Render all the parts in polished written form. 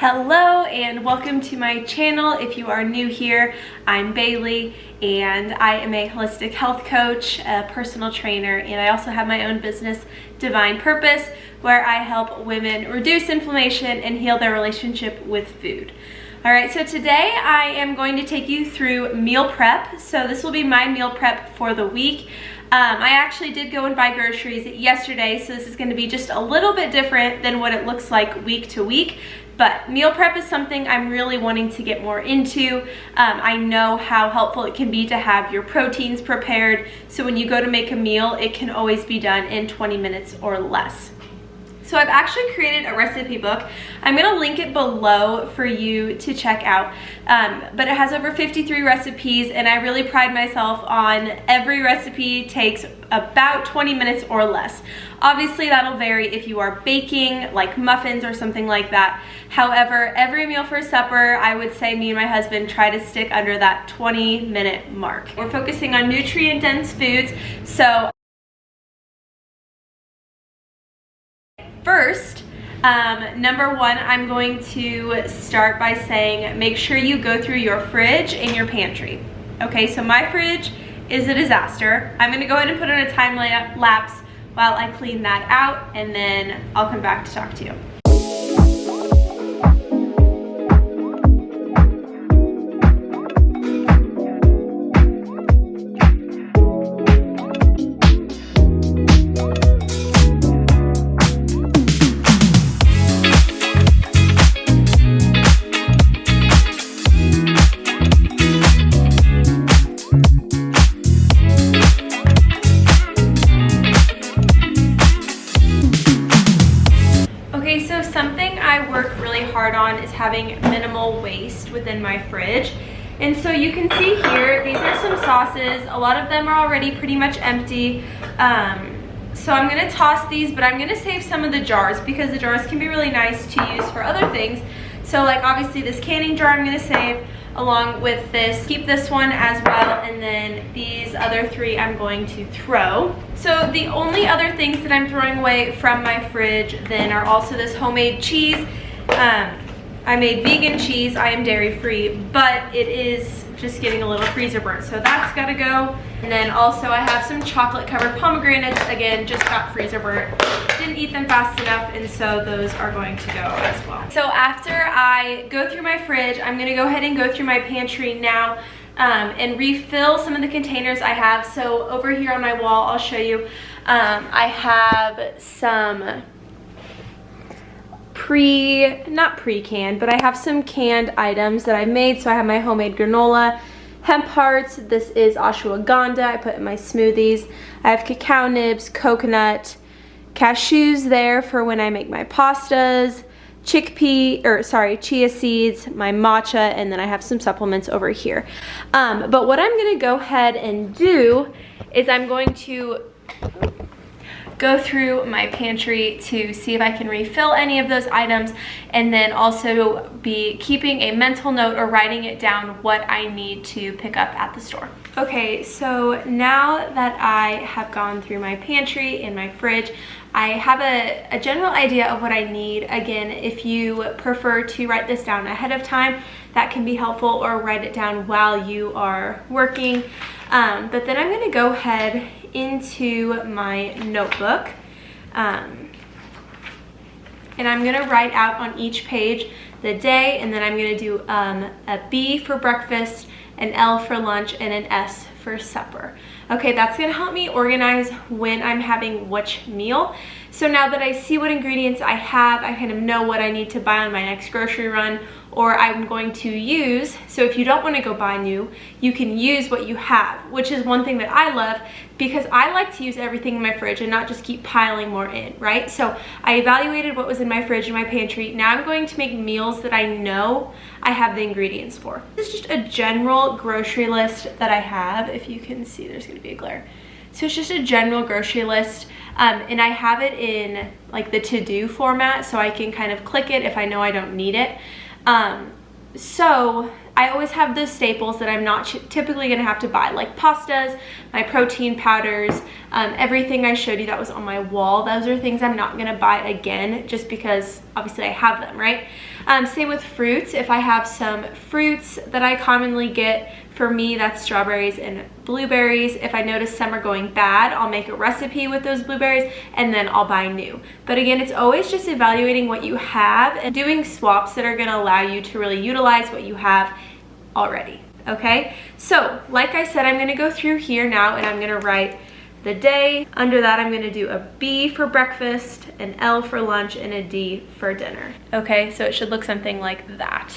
Hello and welcome to my channel. If you are new here, I'm Bailey and I am a holistic health coach, a personal trainer, and I also have my own business, Divine Purpose, where I help women reduce inflammation and heal their relationship with food. Alright, so today I am going to take you through meal prep. So this will be my meal prep for the week. I actually did go and buy groceries yesterday, so this is going to be just a little bit different than what it looks like week to week. But meal prep is something I'm really wanting to get more into. I know how helpful it can be to have your proteins prepared, so when you go to make a meal, it can always be done in 20 minutes or less. So I've actually created a recipe book. I'm gonna link it below for you to check out. But it has over 53 recipes and I really pride myself on every recipe takes about 20 minutes or less. Obviously that'll vary if you are baking, like muffins or something like that. However, every meal for supper, I would say me and my husband try to stick under that 20-minute mark. We're focusing on nutrient-dense foods, so first, number one, I'm going to start by saying make sure you go through your fridge and your pantry. Okay, so my fridge is a disaster. I'm gonna go ahead and put on a time lapse while I clean that out, and then I'll come back to talk to you. Something I work really hard on is having minimal waste within my fridge. And so you can see here, these are some sauces. A lot of them are already pretty much empty. So I'm gonna toss these, but I'm gonna save some of the jars because the jars can be really nice to use for other things. So like obviously this canning jar I'm gonna save along with this. Keep this one as well, and then these other three I'm going to throw. So the only other things that I'm throwing away from my fridge then are also this homemade cheese. I made vegan cheese. I am dairy free, but it is just getting a little freezer burnt, so that's gotta go. And then also I have some chocolate covered pomegranates, again just got freezer burnt. Didn't eat them fast enough, and so those are going to go as well. So after I go through my fridge, I'm gonna go ahead and go through my pantry now and refill some of the containers I have. So over here on my wall, I'll show you, I have some not pre-canned, but I have some canned items that I made. So I have my homemade granola, hemp hearts, this is ashwagandha, I put in my smoothies. I have cacao nibs, coconut, cashews there for when I make my pastas, chia seeds, my matcha, and then I have some supplements over here. But what I'm gonna go ahead and do is I'm going to go through my pantry to see if I can refill any of those items, and then also be keeping a mental note or writing it down what I need to pick up at the store. Okay, so now that I have gone through my pantry and my fridge, I have a general idea of what I need. Again, if you prefer to write this down ahead of time, that can be helpful, or write it down while you are working. But then I'm gonna go ahead into my notebook and I'm gonna write out on each page the day, and then I'm gonna do a B for breakfast, an L for lunch, and an S for supper. Okay, that's gonna help me organize when I'm having which meal. So now that I see what ingredients I have, I kind of know what I need to buy on my next grocery run, or I'm going to use. So if you don't want to go buy new, you can use what you have, which is one thing that I love, because I like to use everything in my fridge and not just keep piling more in, right? So I evaluated what was in my fridge and my pantry. Now I'm going to make meals that I know I have the ingredients for. This is just a general grocery list that I have. If you can see, there's going to be a glare. So it's just a general grocery list, and I have it in like the to-do format, so I can kind of click it if I know I don't need it. So I always have those staples that I'm not typically gonna have to buy, like pastas, my protein powders, everything I showed you that was on my wall. Those are things I'm not gonna buy again just because obviously I have them, right? Same with fruits. If I have some fruits that I commonly get, for me that's strawberries and blueberries. If I notice some are going bad, I'll make a recipe with those blueberries and then I'll buy new. But again, it's always just evaluating what you have and doing swaps that are going to allow you to really utilize what you have already. Okay, so like I said, I'm going to go through here now and I'm going to write the day. Under that, I'm going to do a B for breakfast, an L for lunch, and a D for dinner. Okay, so it should look something like that.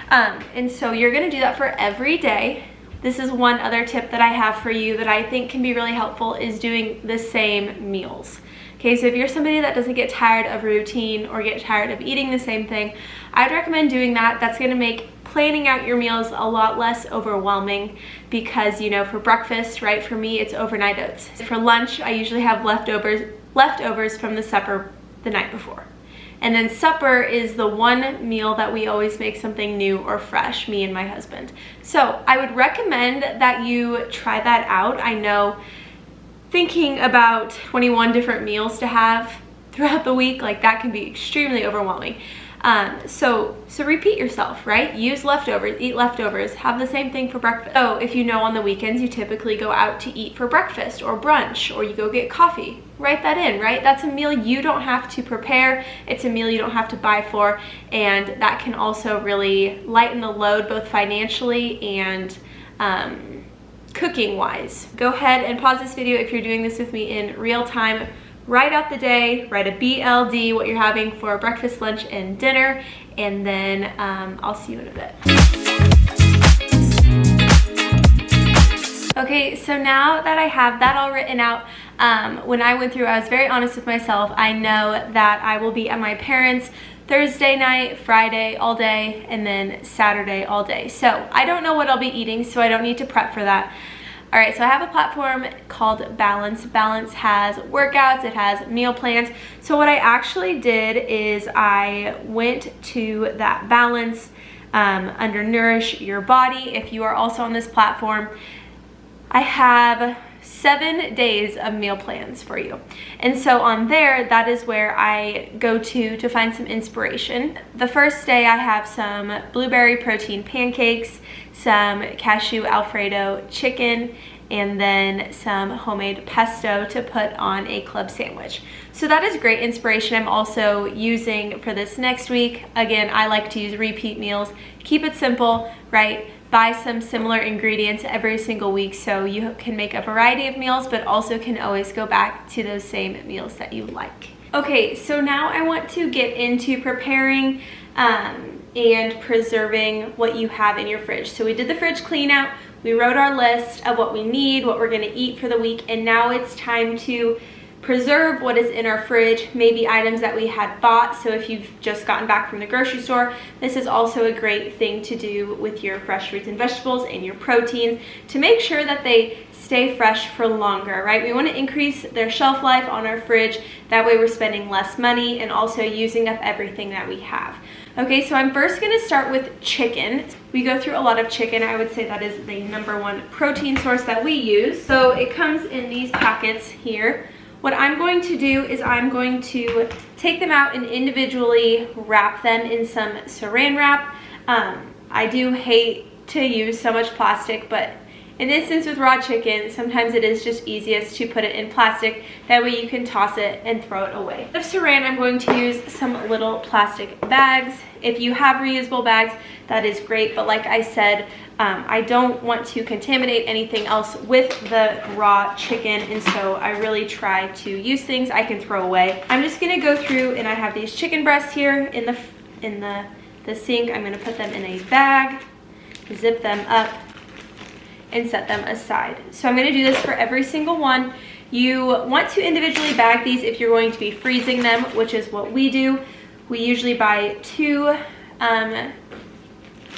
And so you're going to do that for every day. This is one other tip that I have for you that I think can be really helpful, is doing the same meals. Okay, so if you're somebody that doesn't get tired of routine or get tired of eating the same thing, I'd recommend doing that. That's going to make planning out your meals a lot less overwhelming because, you know, for breakfast, right, for me it's overnight oats. For lunch, I usually have leftovers from the supper the night before. And then supper is the one meal that we always make something new or fresh, me and my husband. So I would recommend that you try that out. I know thinking about 21 different meals to have throughout the week, like that can be extremely overwhelming. So repeat yourself, right? Use leftovers, eat leftovers, have the same thing for breakfast. So if you know on the weekends you typically go out to eat for breakfast or brunch, or you go get coffee, write that in, right? That's a meal you don't have to prepare. It's a meal you don't have to buy for, and that can also really lighten the load both financially and cooking wise. Go ahead and pause this video if you're doing this with me in real time. Write out the day, write a BLD, what you're having for breakfast, lunch, and dinner, and then I'll see you in a bit. Okay, so now that I have that all written out, when I went through, I was very honest with myself. I know that I will be at my parents' Thursday night, Friday all day, and then Saturday all day. So I don't know what I'll be eating, so I don't need to prep for that. All right, so I have a platform called Balance. Balance has workouts, it has meal plans. So what I actually did is I went to that Balance under Nourish Your Body. If you are also on this platform, I have 7 days of meal plans for you. And so on there, that is where I go to find some inspiration. The first day I have some blueberry protein pancakes, some cashew Alfredo chicken, and then some homemade pesto to put on a club sandwich. So that is great inspiration. I'm also using for this next week, again, I like to use repeat meals. Keep it simple, right? Buy some similar ingredients every single week so you can make a variety of meals, but also can always go back to those same meals that you like. Okay, so now I want to get into preparing and preserving what you have in your fridge. So we did the fridge clean out, we wrote our list of what we need, what we're gonna eat for the week, and now it's time to preserve what is in our fridge, maybe items that we had bought. So if you've just gotten back from the grocery store, this is also a great thing to do with your fresh fruits and vegetables and your proteins to make sure that they stay fresh for longer, right? We want to increase their shelf life on our fridge. That way we're spending less money and also using up everything that we have. Okay, so I'm first going to start with chicken. We go through a lot of chicken. I would say that is the #1 protein source that we use. So it comes in these packets here. What I'm going to do is I'm going to take them out and individually wrap them in some saran wrap. I do hate to use so much plastic, but in this instance with raw chicken, sometimes it is just easiest to put it in plastic. That way you can toss it and throw it away. Of saran, I'm going to use some little plastic bags. If you have reusable bags, that is great, but like I said, I don't want to contaminate anything else with the raw chicken, and so I really try to use things I can throw away. I'm just gonna go through, and I have these chicken breasts here in the sink. I'm gonna put them in a bag, zip them up, and set them aside. So I'm gonna do this for every single one. You want to individually bag these if you're going to be freezing them, which is what we do. We usually buy 2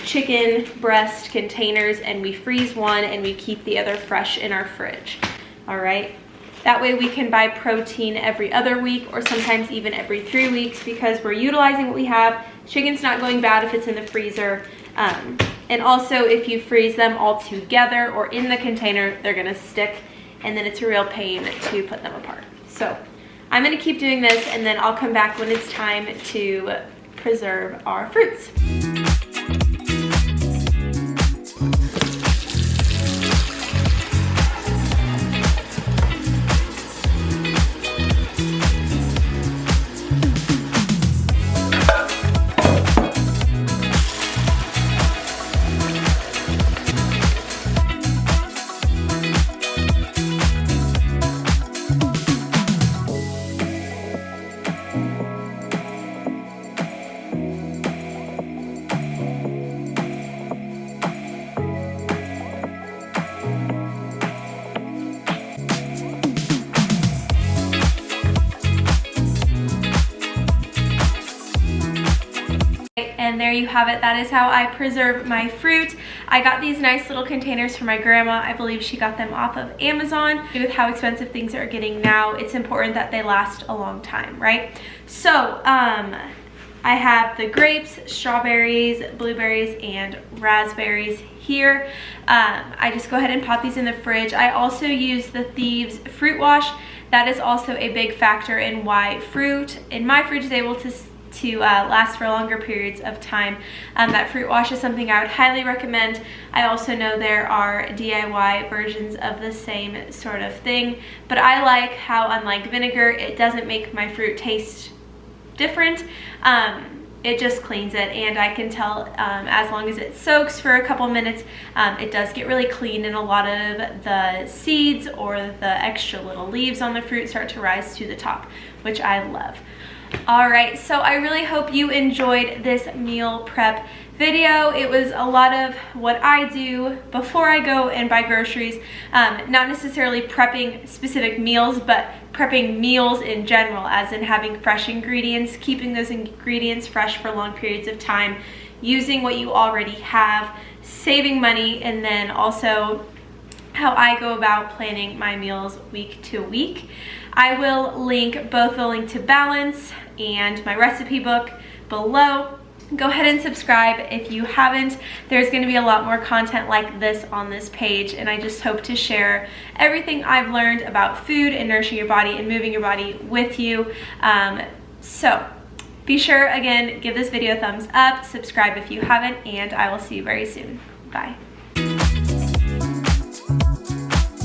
chicken breast containers and we freeze one and we keep the other fresh in our fridge. All right, that way we can buy protein every other week or sometimes even every 3 weeks because we're utilizing what we have. Chicken's not going bad if it's in the freezer. And also if you freeze them all together or in the container, they're gonna stick and then it's a real pain to put them apart. So I'm gonna keep doing this and then I'll come back when it's time to preserve our fruits. And there you have it. That is how I preserve my fruit. I got these nice little containers from my grandma. I believe she got them off of Amazon. With how expensive things are getting now, it's important that they last a long time, right? So, I have the grapes, strawberries, blueberries, and raspberries here. I just go ahead and pop these in the fridge. I also use the Thieves Fruit Wash. That is also a big factor in why fruit in my fridge is able to last for longer periods of time. That fruit wash is something I would highly recommend. I also know there are DIY versions of the same sort of thing, but I like how, unlike vinegar, it doesn't make my fruit taste different. It just cleans it, and I can tell as long as it soaks for a couple minutes, it does get really clean, and a lot of the seeds or the extra little leaves on the fruit start to rise to the top, which I love. Alright, so I really hope you enjoyed this meal prep video. It was a lot of what I do before I go and buy groceries, not necessarily prepping specific meals, but prepping meals in general, as in having fresh ingredients, keeping those ingredients fresh for long periods of time, using what you already have, saving money, and then also how I go about planning my meals week to week. I will link both the link to Balance and my recipe book below. Go ahead and subscribe if you haven't. There's going to be a lot more content like this on this page, and I just hope to share everything I've learned about food and nourishing your body and moving your body with you. So be sure, again, give this video a thumbs up, subscribe if you haven't, and I will see you very soon. Bye.